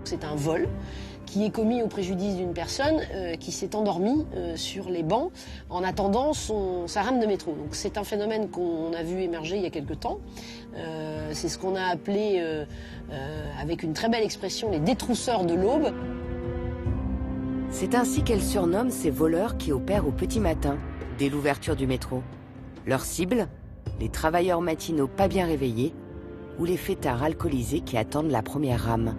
C'est un vol qui est commis au préjudice d'une personne qui s'est endormie sur les bancs en attendant sa rame de métro. Donc c'est un phénomène qu'on a vu émerger il y a quelque temps. C'est ce qu'on a appelé, avec une très belle expression, les détrousseurs de l'aube. C'est ainsi qu'elle surnomme ces voleurs qui opèrent au petit matin, dès l'ouverture du métro. Leur cible, les travailleurs matinaux pas bien réveillés ou les fêtards alcoolisés qui attendent la première rame.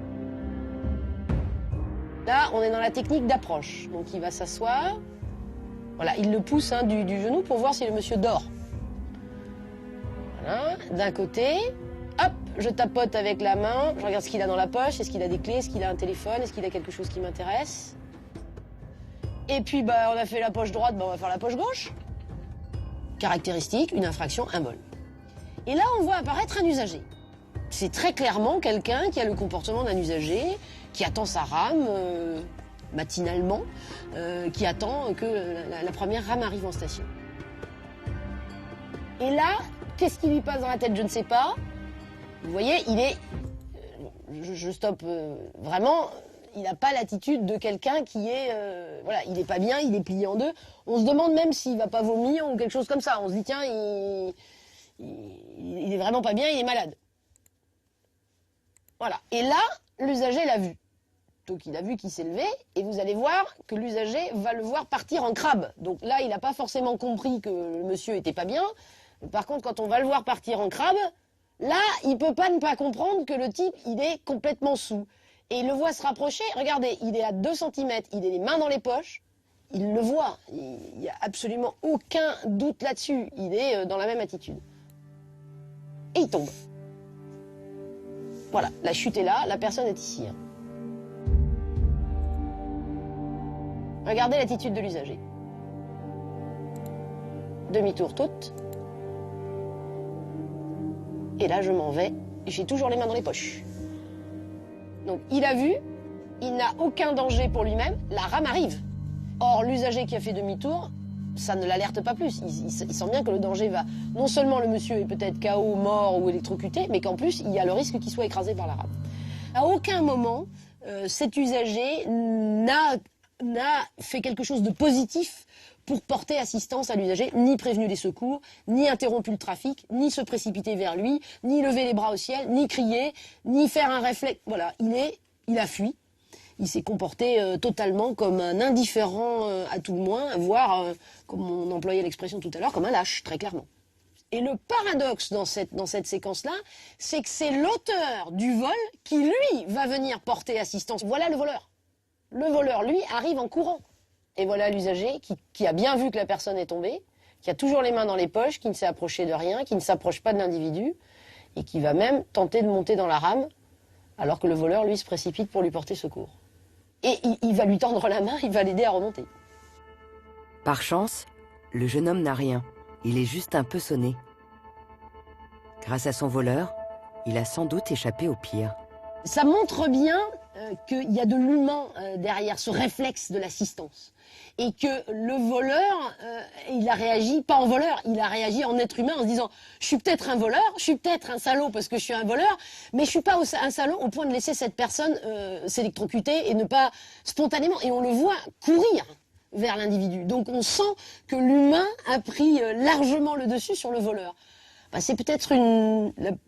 Là, on est dans la technique d'approche. Donc il va s'asseoir. Voilà, il le pousse du genou pour voir si le monsieur dort. Voilà, d'un côté. Hop, je tapote avec la main. Je regarde ce qu'il a dans la poche. Est-ce qu'il a des clés? Est-ce qu'il a un téléphone? Est-ce qu'il a quelque chose qui m'intéresse? Et puis, on a fait la poche droite, on va faire la poche gauche. Caractéristique, une infraction, un vol. Et là, on voit apparaître un usager. C'est très clairement quelqu'un qui a le comportement d'un usager, qui attend sa rame matinalement, qui attend que la première rame arrive en station. Et là, qu'est-ce qui lui passe dans la tête? Je ne sais pas. Vous voyez, il est... Je stoppe vraiment... Il n'a pas l'attitude de quelqu'un qui est... voilà, il n'est pas bien, il est plié en deux. On se demande même s'il ne va pas vomir ou quelque chose comme ça. On se dit, tiens, il est vraiment pas bien, il est malade. Voilà. Et là, l'usager l'a vu. Donc il a vu qu'il s'est levé et vous allez voir que l'usager va le voir partir en crabe. Donc là, il n'a pas forcément compris que le monsieur était pas bien. Par contre, quand on va le voir partir en crabe, là, il peut pas ne pas comprendre que le type, il est complètement saoul. Et il le voit se rapprocher. Regardez, il est à 2 cm, il a les mains dans les poches. Il le voit. Il n'y a absolument aucun doute là-dessus. Il est dans la même attitude. Et il tombe. Voilà, la chute est là, la personne est ici. Regardez l'attitude de l'usager. Demi-tour toute. Et là, je m'en vais. J'ai toujours les mains dans les poches. Donc, il a vu, il n'a aucun danger pour lui-même, la rame arrive. Or, l'usager qui a fait demi-tour, ça ne l'alerte pas plus. Il sent bien que le danger va... Non seulement le monsieur est peut-être KO, mort ou électrocuté, mais qu'en plus, il y a le risque qu'il soit écrasé par la rame. À aucun moment, cet usager n'a fait quelque chose de positif pour porter assistance à l'usager, ni prévenu les secours, ni interrompu le trafic, ni se précipiter vers lui, ni lever les bras au ciel, ni crier, ni faire un réflexe. Voilà, il a fui. Il s'est comporté totalement comme un indifférent à tout le moins, voire, comme on employait l'expression tout à l'heure, comme un lâche, très clairement. Et le paradoxe dans cette séquence-là, c'est que c'est l'auteur du vol qui, lui, va venir porter assistance. Voilà le voleur. Le voleur, lui, arrive en courant. Et voilà l'usager qui a bien vu que la personne est tombée, qui a toujours les mains dans les poches, qui ne s'est approché de rien, qui ne s'approche pas de l'individu, et qui va même tenter de monter dans la rame, alors que le voleur, lui, se précipite pour lui porter secours. Et il va lui tendre la main, il va l'aider à remonter. Par chance, le jeune homme n'a rien. Il est juste un peu sonné. Grâce à son voleur, il a sans doute échappé au pire. Ça montre bien qu'il y a de l'humain derrière ce réflexe de l'assistance. Et que le voleur, il a réagi pas en voleur, il a réagi en être humain en se disant « Je suis peut-être un voleur, je suis peut-être un salaud parce que je suis un voleur, mais je suis pas un salaud au point de laisser cette personne s'électrocuter et ne pas spontanément... » Et on le voit courir vers l'individu. Donc on sent que l'humain a pris largement le dessus sur le voleur. C'est peut-être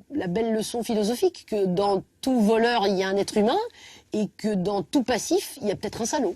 la belle leçon philosophique que dans tout voleur, il y a un être humain et que dans tout passif, il y a peut-être un salaud.